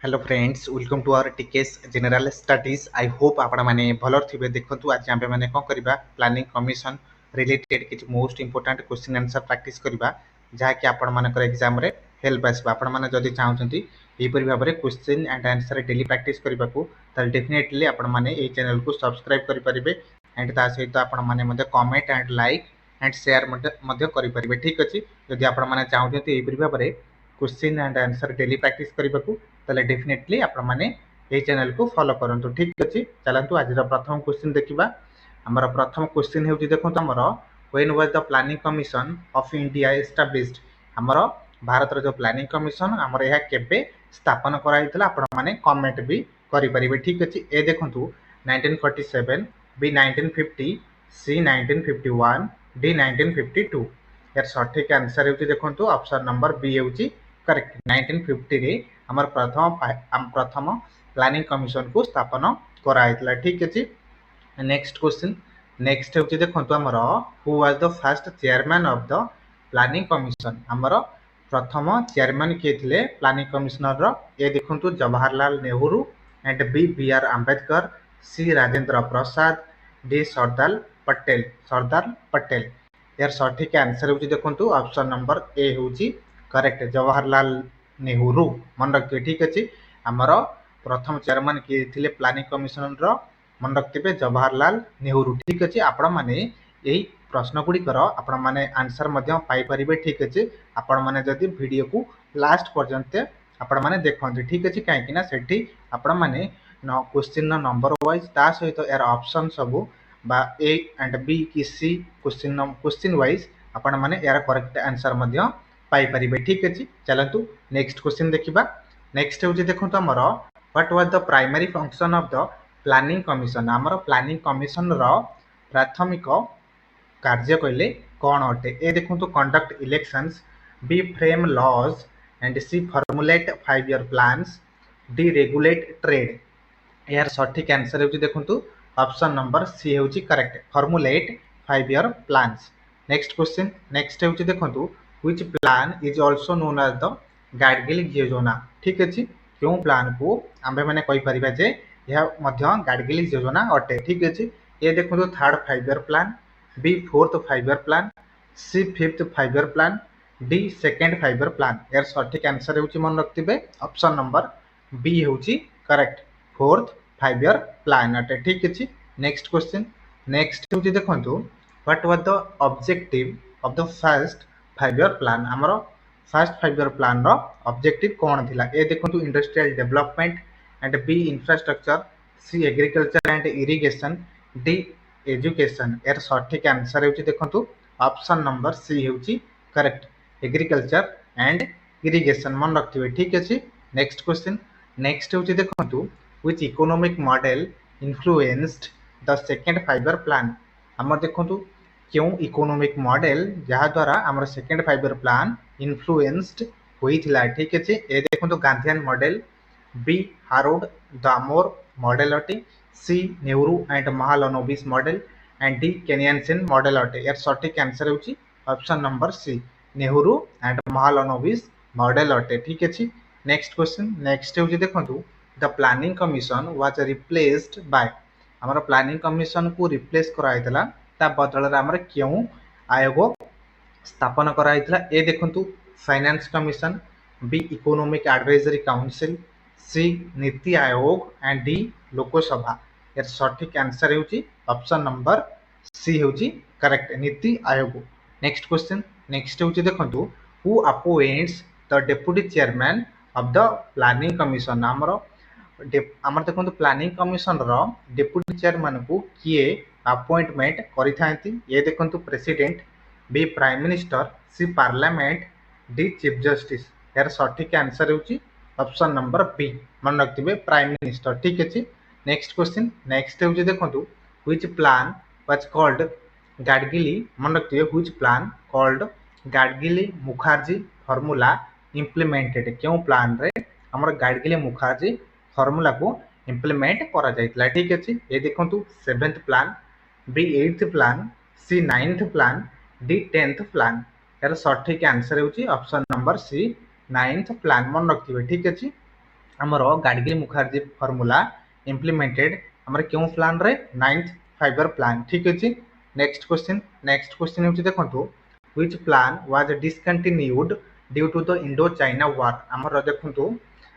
Hello friends, welcome to our टीकेस general studies. I hope आपण माने भलर थिबे। देखंतु आज आमे माने कोन करबा प्लानिंग कमिशन रिलेटेड किछ most important question answer practice करबा जहा कि आपण मानकर एग्जाम रे हेल्प आसबा। आपण माने जदि चाहउछंती एही परि भाबरे question and answer daily practice करबा को त डेफिनेटली आपण माने ए चैनल को सब्सक्राइब करि परिबे एंड ता सहित आपण माने मते comment and like and share मते करि परिबे। ठीक अछि, जदि आपण माने चाहउछंती एही परि भाबरे question and answer daily practice करबा को ताले डेफिनेटली आपण माने ए चैनल को फॉलो करंतु। ठीक अछि, चलंतु आज प्रथम क्वेश्चन देखिबा। हमर प्रथम क्वेश्चन हेउची देखंतु हमर when was the planning commission of India established. हमर भारत रो जो प्लानिंग कमिशन हमर एहा केबे स्थापन कराइतला आपण माने कमेंट भी करि परिबे। ठीक अछि, ए देखंतु 1947, बी 1950, सी 1951, डी 1952। यार सठिक आंसर हेउची देखंतु ऑप्शन नंबर बी हेउची करेक्ट। 1950 रे हमर प्रथम प्लानिंग कमिशन को स्थापन कराइतला। ठीक अछि, नेक्स्ट क्वेश्चन नेक्स्ट हेउची देखंतु हमर who was the first chairman of the planning commission. हमर प्रथम चेयरमैन के थिले प्लानिंग कमिशनर रो। ए देखंतु Jawaharlal Nehru and B B R Ambedkar, C Rajendra Prasad, D Sardar Patel. यार सठिक आंसर होची देखंतु ऑप्शन नंबर ए होची करेक्ट, जवाहरलाल नेहरू मन रखिए। ठीक अछि, हमर प्रथम चेयरमैन के थिले प्लानिंग कमिशन रो मन रखिबे जवाहरलाल नेहरू। ठीक अछि, आपण माने एही प्रश्न गुडी कर आपण माने आंसर मध्य पाई परिबे। ठीक अछि, आपण माने जदि वीडियो को लास्ट पर्यंत आपण माने देखंती। ठीक अछि, काहे कि ना सेठी आपण माने क्वेश्चन नंबर वाइज ता सहित यार ऑप्शन सब बा ए एंड बी की सी क्वेश्चन वाइज आपण माने यार करेक्ट आंसर मध्य पाई परिबे। ठीक अछि, चलंतु नेक्स्ट क्वेश्चन देखिबा। नेक्स्ट होची देखंतु हमर what was the primary function of the planning commission. हमर प्लानिंग कमिशन रो प्राथमिक कार्य कहले कौन अटे। ए देखंतु conduct elections, B frame laws and C formulate 5 year plans, D regulate trade. यार सठिक आंसर होची देखंतु ऑप्शन नंबर सी होची correct, formulate 5 year plans. Next question next होची देखंतु which plan is also known as the Gadgil योजना। ठीक अछि, क्यों प्लान को आंबे माने कहि परिबा जे यह मध्य गाडगिल योजना अटे। ठीक अछि, ए देखंतु third 5 year plan, B fourth 5 year plan, C fifth 5 year plan, D second 5 year plan. यार सठिक आंसर होची मन रखतिबे ऑप्शन नंबर बी होची करेक्ट, फोर्थ 5 ईयर प्लान अटे। ठीक अछि, नेक्स्ट क्वेश्चन नेक्स्ट होची देखंतु what was the objective of the first 5 year plan. हमरो फर्स्ट 5 ईयर प्लान रो ऑब्जेक्टिव कोन थिला। ए देखंतु industrial development and B infrastructure, C agriculture and irrigation, D education. यार सठिक आंसर होची देखंतु ऑप्शन नंबर सी होची करेक्ट, एग्रीकल्चर एंड इरिगेशन मन रखथिबे। ठीक अछि, नेक्स्ट क्वेश्चन नेक्स्ट होची देखंतु which economic model influenced the second 5 year plan. हमर देखंतु क्यों इकोनॉमिक मॉडल जहा द्वारा हमर सेकंड 5 ईयर प्लान इन्फ्लुएंस्ड होइथिला। ठीक अछि, ए देखंतु Gandhian model, B Harrod Domar model अटे, C Nehru and Mahalanobis model and D Keynesian model अटे। यार सठिक आंसर होची option number C, Nehru and Mahalanobis model अटे। ठीक अछि, नेक्स्ट क्वेश्चन नेक्स्ट होची देखंतु the planning commission was replaced by. हमर प्लानिंग कमिशन को रिप्लेस कराइतला ता बदल रे हमर क्यों आयोग स्थापन कराइतला। ए देखंतु finance commission, B economic advisory council, C NITI Aayog and D Lok Sabha. यार सठिक आंसर होची ऑप्शन नंबर सी होची correct, NITI Aayog. Next question next होची देखंतु who appoints the deputy chairman of the planning commission. हमर देखंतु प्लानिंग कमिशन रो डेप्यूटी चेयरमैन को किए अपॉइंटमेंट करिथांती। ये देखंतु प्रेसिडेंट, बी प्राइम मिनिस्टर, सी पार्लियामेंट, डी चीफ जस्टिस। यार सठिक आंसर होची ऑप्शन नंबर बी, मन रखथिबे प्राइम मिनिस्टर। ठीक अछि, नेक्स्ट क्वेश्चन नेक्स्ट होची देखंतु which plan was called Gadgil. मन रखथिबे which plan called Gadgil Mukherjee formula implemented. क्यों प्लान रे हमर गाडगिली मुखर्जी फार्मूला को इंप्लीमेंट करा जायतला। ठीक अछि, ए देखंतु 7th plan, B 8th plan, C 9th plan, D 10th plan. यार सठिक आंसर होची ऑप्शन नंबर सी, 9th प्लान मन रखथिबे। ठीक अछि, आमर गाडगिल मुखर्जी फॉर्मूला इम्प्लीमेंटेड आमर क्यों प्लान रे 9th 5 year प्लान ठीक अछि। नेक्स्ट क्वेश्चन होछि देखंतु which plan was discontinued due to the Indo China war आमर देखंतु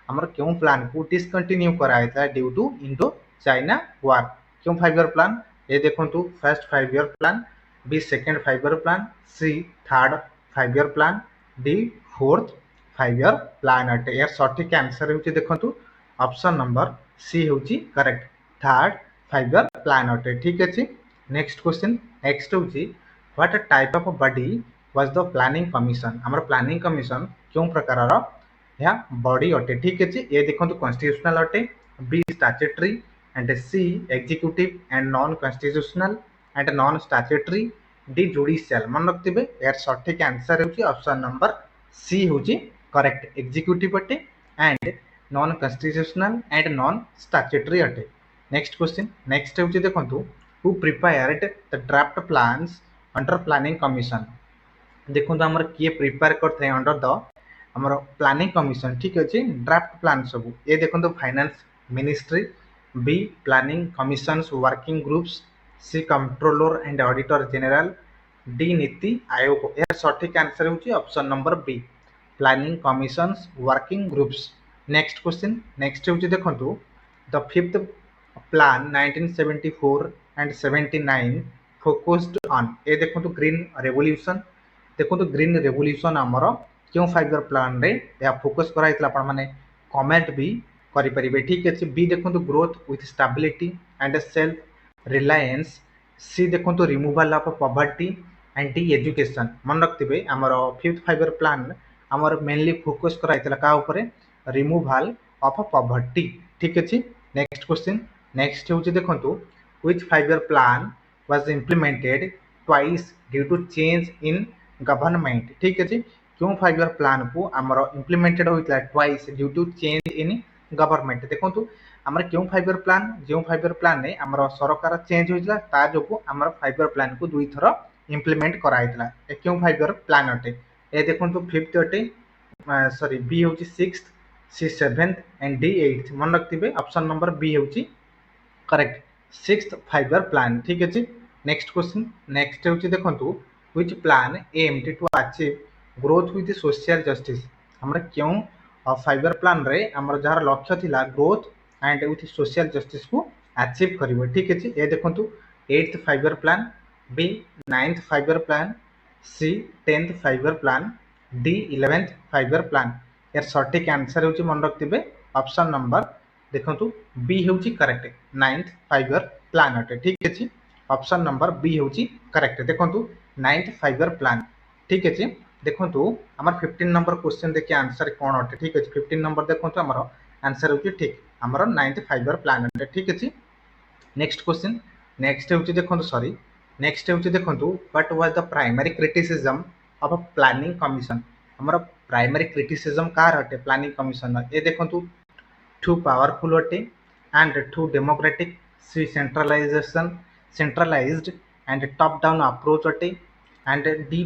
आमर क्यों प्लान को डिसकंटिन्यू करायता due to Indo China war क्यों 5 year प्लान ए देखंतु first 5 year plan B second 5 year plan C third 5 year plan D fourth 5 year plan अटे यार सठिक आंसर होची देखंतु ऑप्शन नंबर सी होची करेक्ट थर्ड 5 year प्लान अटे ठीक अछि। नेक्स्ट होची what type of body was the planning commission हमर प्लानिंग कमीशन क्यों प्रकारर या बॉडी अटे ठीक अछि। ए देखंतु कॉन्स्टिट्यूशनल अटे B statutory and C executive and non constitutional and non statutory D judicial मन रखिबे यार सठिक आंसर होची ऑप्शन नंबर सी होची करेक्ट एग्जीक्यूटिव अटे and non constitutional and non statutory अटे। नेक्स्ट होची देखंतु who prepared the draft plans under planning commission देखंतु हमर किए प्रिपेयर करथे अंडर द हमर प्लानिंग कमीशन ठीक अछि ड्राफ्ट प्लान सब ए देखंतु finance ministry B planning commissions working groups C controller and auditor general D NITI Aayog यार सठिक आंसर होची option number B planning commissions working groups. Next होची देखंतु the fifth plan 1974 and 79 focused on A देखंतु green revolution देखंतु green revolution हमर क्यों 5 year plan रे या फोकस कराइतला आपण माने कमेंट भी करि परिबे ठीक अछि। बी देखंतु growth with stability and self reliance C देखंतु removal of poverty and D education मन रखिबे हमर फिफ्थ 5 year प्लान हमर मेनली फोकस कराइतला का ऊपर रिमूवल ऑफ पॉवर्टी ठीक अछि। नेक्स्ट होची देखंतु which 5 year plan was implemented twice due to change in government ठीक अछि क्यों 5 year प्लान को हमर इम्प्लीमेंटेड होइतला twice due to change in government देखंतु हमर क्यों 5 year प्लान जो 5 year प्लान ने हमर सरकार चेंज होइतला ता जोगु हमर 5 year प्लान को दुई थरो इम्प्लीमेंट कराइतला ए क्यों 5 year प्लान अटे ए देखंतु फिफ्थ अटे सॉरी बी होची sixth C seventh and D eighth मन रखिबे ऑप्शन नंबर बी होची करेक्ट सिक्स्थ 5 year प्लान ठीक अछि। नेक्स्ट होची देखंतु which plan aimed to achieve growth with social justice हमर क्यों 5 year प्लान रे हमर जहार लक्ष्य थिला growth and with social justice को अचीव करिवो ठीक अछि। ए देखंतु 8th 5 year plan B 9th 5 year plan C 10th 5 year plan D 11th 5 year plan यार सठिक आंसर होची मन रखिबे ऑप्शन नंबर देखंतु बी होची करेक्ट 9th 5 year प्लान अटे ठीक अछि ऑप्शन नंबर बी होची करेक्ट देखंतु 9th 5 year प्लान ठीक अछि। देखंतु हमर 15 नंबर क्वेश्चन देखि आंसर कोन अटे ठीक अछि 15 नंबर देखंतु हमर आंसर होची ठीक हमर 9th 5 year प्लान अटे ठीक अछि। नेक्स्ट होची देखंतु what was the primary criticism of planning commission हमर प्राइमरी क्रिटिसिज्म कार अटे प्लानिंग कमीशन ए देखंतु too powerful अटे and too democratic C centralized and top down approach अटे and डी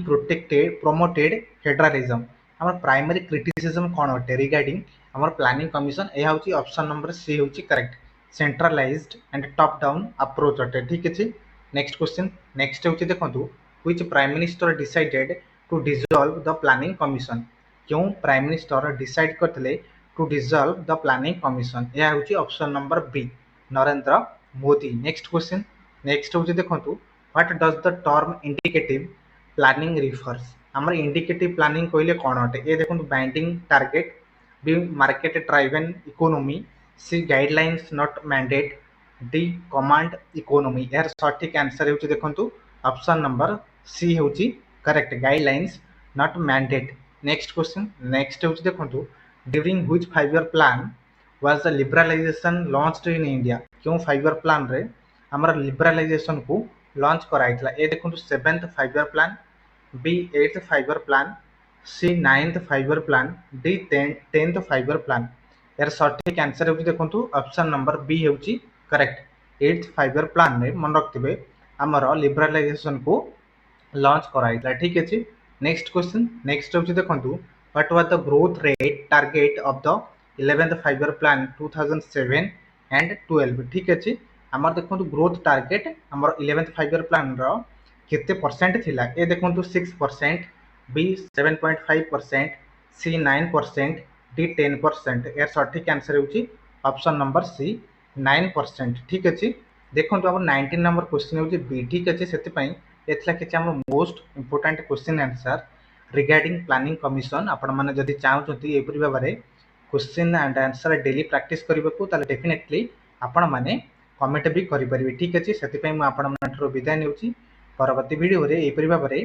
promoted federalism हमर प्राइमरी क्रिटिसिज्म कोन अटे रिगार्डिंग हमर प्लानिंग कमीशन ए होची ऑप्शन नंबर सी होची correct centralised and top down approach अटे ठीक अछि। नेक्स्ट होची देखंतु which prime minister decided to dissolve the planning commission क्यों प्राइम मिनिस्टर डिसाइड करथले to dissolve the planning commission यह होची option number B Narendra Modi. Next होची देखंतु what does the term indicative planning refers हमर इंडिकेटिव प्लानिंग कहले कोन अटे ए देखंतु binding target B market driven economy C guidelines not mandate D command economy यार सठिक आंसर होची देखंतु ऑप्शन नंबर सी होची correct guidelines not mandate. Next होची देखंतु during which 5 year plan was the liberalisation launched in India क्यों 5 year plan रे हमर लिबरलाइजेशन को लॉन्च कराइतला ए देखंतु 7th 5 year plan B 8th 5 year plan C 9th 5 year plan D 10th 5 year plan यार सठिक answer होची देखंतु option number B होची करेक्ट 8th 5 year प्लान रे मन रखिबे हमर लिबरलाइजेशन को लॉन्च कराइतला ठीक अछि। नेक्स्ट होची देखंतु what was the growth rate target of the 11th 5 year plan 2007 and 12 ठीक अछि हमर देखंतु ग्रोथ टारगेट हमर 11th 5 year plan रो केते परसेंट थिला ए देखंतु 6%, बी 7.5%, सी 9%, डी 10%। यार सठिक आंसर होची ऑप्शन नंबर सी 9%। ठीक अछि देखंतु अब 19 नंबर क्वेश्चन होची बी ठीक अछि सेति पई एथला कि हमर most important question answer regarding planning commission आपण माने जदि चाहउछंती एपरि बारे question and answer daily practice करबा को ताले डेफिनेटली आपण माने कमेंट भी करि परिबे ठीक अछि सेति पई म आपण मानठरो विदाय नेउची परवर्ती वीडियो रे एपरि बारे